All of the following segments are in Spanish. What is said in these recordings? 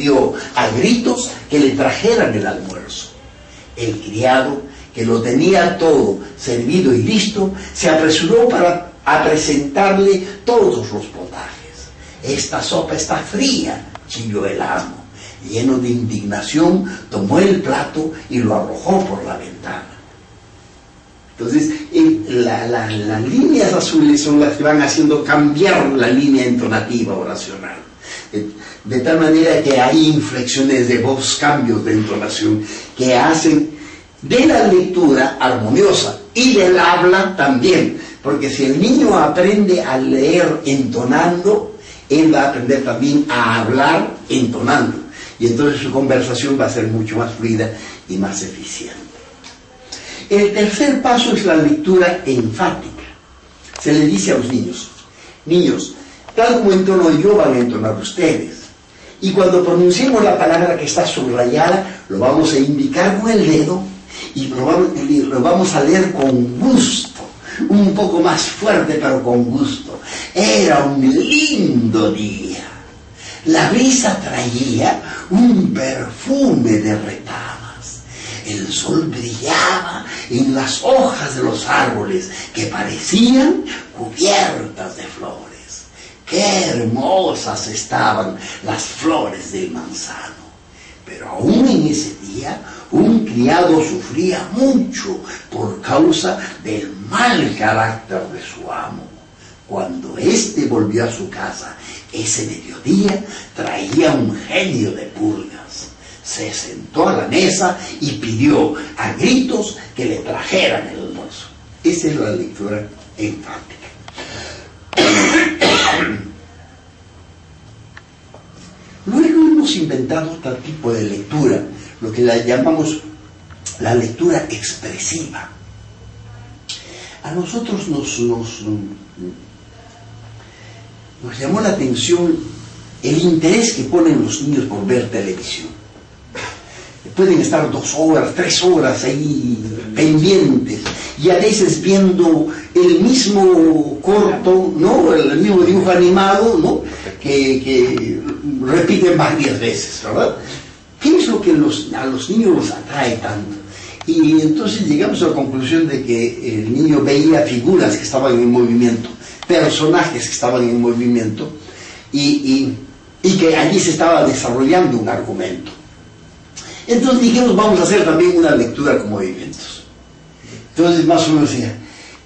pidió a gritos que le trajeran el almuerzo. El criado, que lo tenía todo servido y listo, se apresuró a presentarle todos los potajes. «Esta sopa está fría», chilló el amo. Lleno de indignación, tomó el plato y lo arrojó por la ventana. Entonces, las líneas azules son las que van haciendo cambiar la línea entonativa oracional. De tal manera que hay inflexiones de voz, cambios de entonación, que hacen de la lectura armoniosa y del habla también. Porque si el niño aprende a leer entonando, él va a aprender también a hablar entonando. Y entonces su conversación va a ser mucho más fluida y más eficiente. El tercer paso es la lectura enfática. Se le dice a los niños: niños, tal como entono yo, van a entonar ustedes. Y cuando pronunciemos la palabra que está subrayada, lo vamos a indicar con el dedo y lo vamos a leer con gusto, un poco más fuerte, pero con gusto. Era un lindo día. La brisa traía un perfume de retamas. El sol brillaba en las hojas de los árboles que parecían cubiertas de flores. ¡Qué hermosas estaban las flores del manzano! Pero aún en ese día, un criado sufría mucho por causa del mal carácter de su amo. Cuando éste volvió a su casa ese mediodía, traía un genio de pulgas. Se sentó a la mesa y pidió a gritos que le trajeran el almuerzo. Esa es la lectura enfática. Luego hemos inventado otro tipo de lectura, lo que la llamamos la lectura expresiva. A nosotros nos llamó la atención el interés que ponen los niños por ver televisión. Pueden estar 2 horas, 3 horas ahí pendientes, y a veces viendo el mismo corto, ¿no? El mismo dibujo animado, ¿no? Que repiten varias veces, ¿verdad? ¿Qué es lo que a los niños los atrae tanto? Y entonces llegamos a la conclusión de que el niño veía figuras que estaban en movimiento, personajes que estaban en movimiento, y que allí se estaba desarrollando un argumento. Entonces dijimos, vamos a hacer también una lectura con movimientos. Entonces más o menos decía: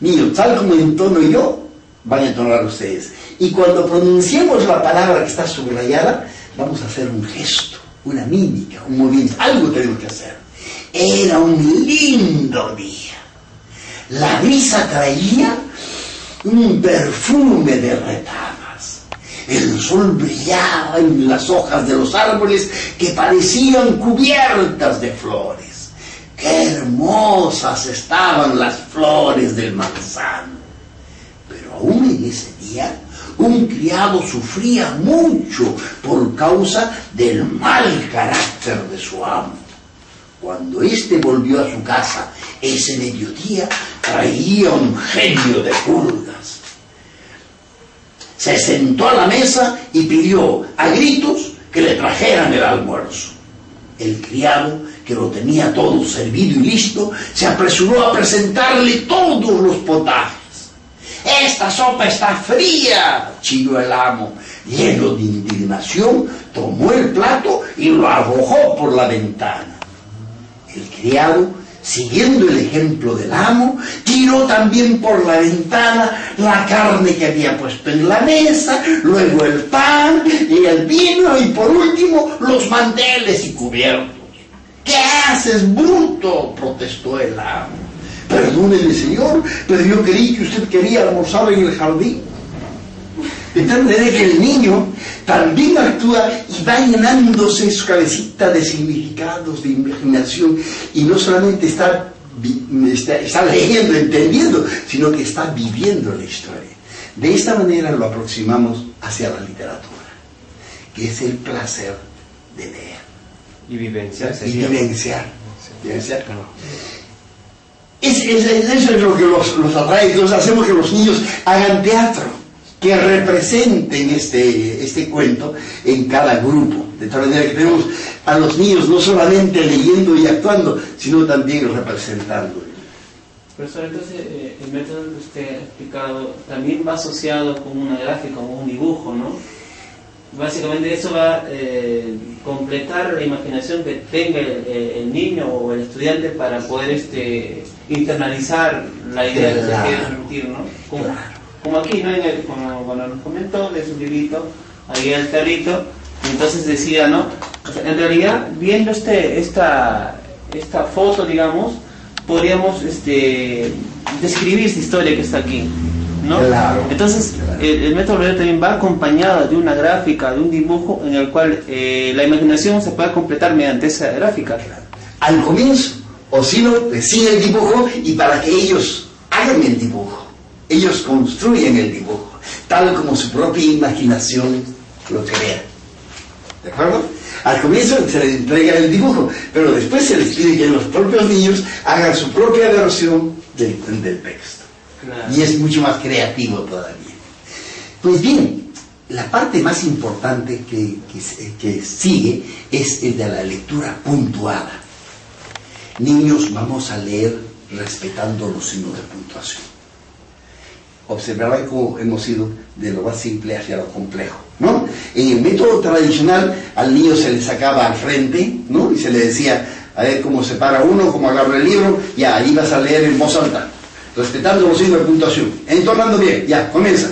niños, tal como entono yo, van a entonar ustedes. Y cuando pronunciemos la palabra que está subrayada, vamos a hacer un gesto, una mímica, un movimiento, algo tenemos que hacer. Era un lindo día. La brisa traía un perfume de retamas. El sol brillaba en las hojas de los árboles que parecían cubiertas de flores. ¡Qué hermosas estaban las flores del manzano! Pero aún en ese día, un criado sufría mucho por causa del mal carácter de su amo. Cuando éste volvió a su casa ese mediodía, traía un genio de pulgas. Se sentó a la mesa y pidió a gritos que le trajeran el almuerzo. El criado, que lo tenía todo servido y listo, se apresuró a presentarle todos los potajes. «Esta sopa está fría», chilló el amo. Lleno de indignación, tomó el plato y lo arrojó por la ventana. El criado, siguiendo el ejemplo del amo, tiró también por la ventana la carne que había puesto en la mesa, luego el pan y el vino, y por último los manteles y cubiertos. «¿Qué haces, bruto?», protestó el amo. «Perdóneme, señor, pero yo creí que usted quería almorzar en el jardín». De tal manera que el niño también actúa y va llenándose su cabecita de significados, de imaginación, y no solamente está leyendo, entendiendo, sino que está viviendo la historia. De esta manera lo aproximamos hacia la literatura, que es el placer de leer. Y vivenciar. Eso es lo que los atrae. Entonces hacemos que los niños hagan teatro, que representen este cuento en cada grupo. De tal manera que tenemos a los niños no solamente leyendo y actuando, sino también representando. Profesor, entonces el método que usted ha explicado también va asociado con una gráfica, con un dibujo, ¿no? Básicamente eso va a completar la imaginación que tenga el niño o el estudiante para poder internalizar la idea que se quiere transmitir, ¿no? Como aquí, ¿no? Como cuando nos comentó de su librito, ahí el perrito, entonces decía, ¿no? O sea, en realidad, viendo esta foto, digamos, podríamos describir esta historia que está aquí, ¿no? Claro. Entonces, el método Breuer también va acompañado de una gráfica, de un dibujo en el cual la imaginación se puede completar mediante esa gráfica. Al comienzo, o si no, sin el dibujo, y para que ellos hagan el dibujo, ellos construyen el dibujo, tal como su propia imaginación lo crea. ¿De acuerdo? Al comienzo se les entrega el dibujo, pero después se les pide que los propios niños hagan su propia versión del texto. Claro. Y es mucho más creativo todavía. Pues bien, la parte más importante que sigue es el de la lectura puntuada. Niños, vamos a leer respetando los signos de puntuación. Observarán cómo hemos ido de lo más simple hacia lo complejo, ¿no? En el método tradicional al niño se le sacaba al frente, ¿no? Y se le decía, a ver cómo se para uno, cómo agarra el libro, ya, ahí vas a leer en voz alta, respetando los signos de puntuación, entonando bien, ya, comienza,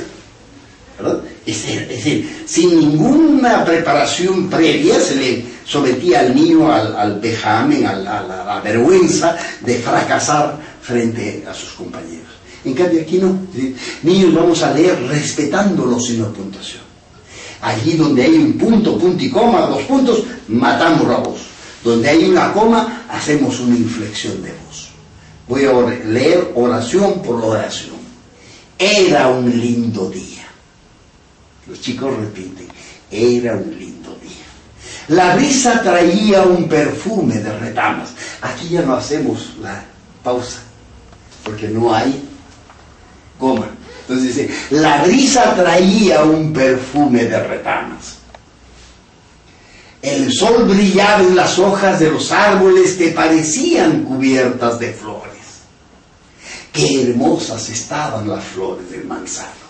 ¿verdad? Es decir, sin ninguna preparación previa se le sometía al niño al vejamen, a la vergüenza de fracasar frente a sus compañeros. En cambio aquí no. ¿Sí? Niños, vamos a leer respetando los signos de puntuación. Allí donde hay un punto, punto y coma, 2 puntos, matamos la voz. Donde hay una coma, hacemos una inflexión de voz. Voy a leer oración por oración. Era un lindo día. Los chicos repiten, era un lindo día. La risa traía un perfume de retamas. Aquí ya no hacemos la pausa, porque no hay coma. Entonces dice, la risa traía un perfume de retamas. El sol brillaba en las hojas de los árboles que parecían cubiertas de flores. Qué hermosas estaban las flores del manzano.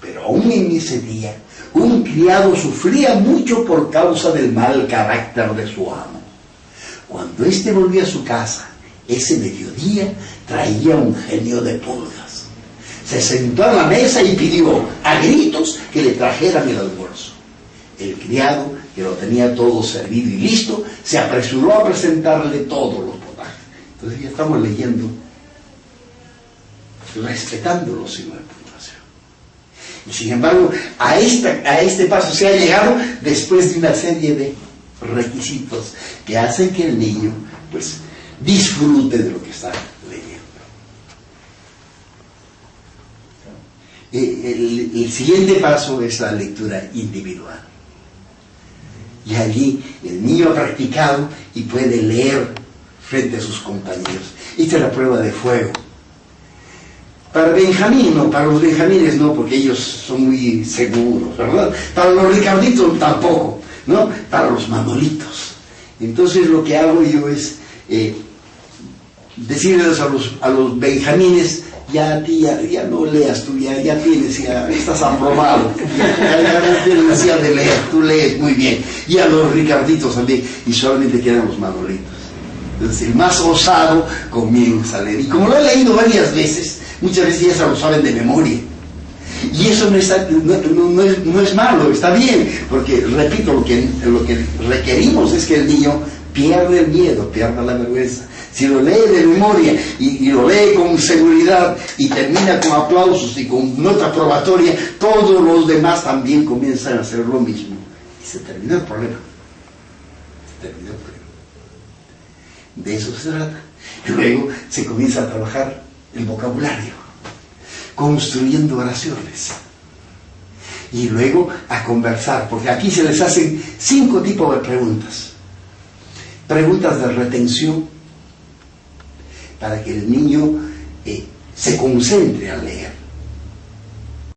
Pero aún en ese día, un criado sufría mucho por causa del mal carácter de su amo. Cuando éste volvió a su casa, ese mediodía traía un genio de pulgas. Se sentó a la mesa y pidió a gritos que le trajeran el almuerzo. El criado, que lo tenía todo servido y listo, se apresuró a presentarle todos los potajes. Entonces ya estamos leyendo, respetando los signos de puntuación. Y sin embargo, a este paso se ha llegado después de una serie de requisitos que hacen que el niño, pues, disfrute de lo que está leyendo. El siguiente paso es la lectura individual. Y allí el niño ha practicado y puede leer frente a sus compañeros. Esta es la prueba de fuego. Para Benjamín, no, para los benjamines no, porque ellos son muy seguros, ¿verdad? Para los ricarditos tampoco, ¿no? Para los manolitos. Entonces lo que hago yo es decirles a los benjamines, ya a ti, ya no leas tú, ya tienes, ya estás aprobado, ya no tienes necesidad de leer, tú lees muy bien. Y a los ricarditos también, y solamente quedan los manolitos. Entonces el más osado comienza a leer. Y como lo he leído varias veces, muchas veces ya se lo saben de memoria. Y eso no es malo, está bien, porque repito, lo que requerimos es que el niño pierda el miedo, pierda la vergüenza. Si lo lee de memoria y lo lee con seguridad y termina con aplausos y con nota probatoria, todos los demás también comienzan a hacer lo mismo. Y se terminó el problema. De eso se trata. Y luego se comienza a trabajar el vocabulario, construyendo oraciones. Y luego a conversar, porque aquí se les hacen 5 tipos de preguntas. Preguntas de retención, para que el niño se concentre al leer.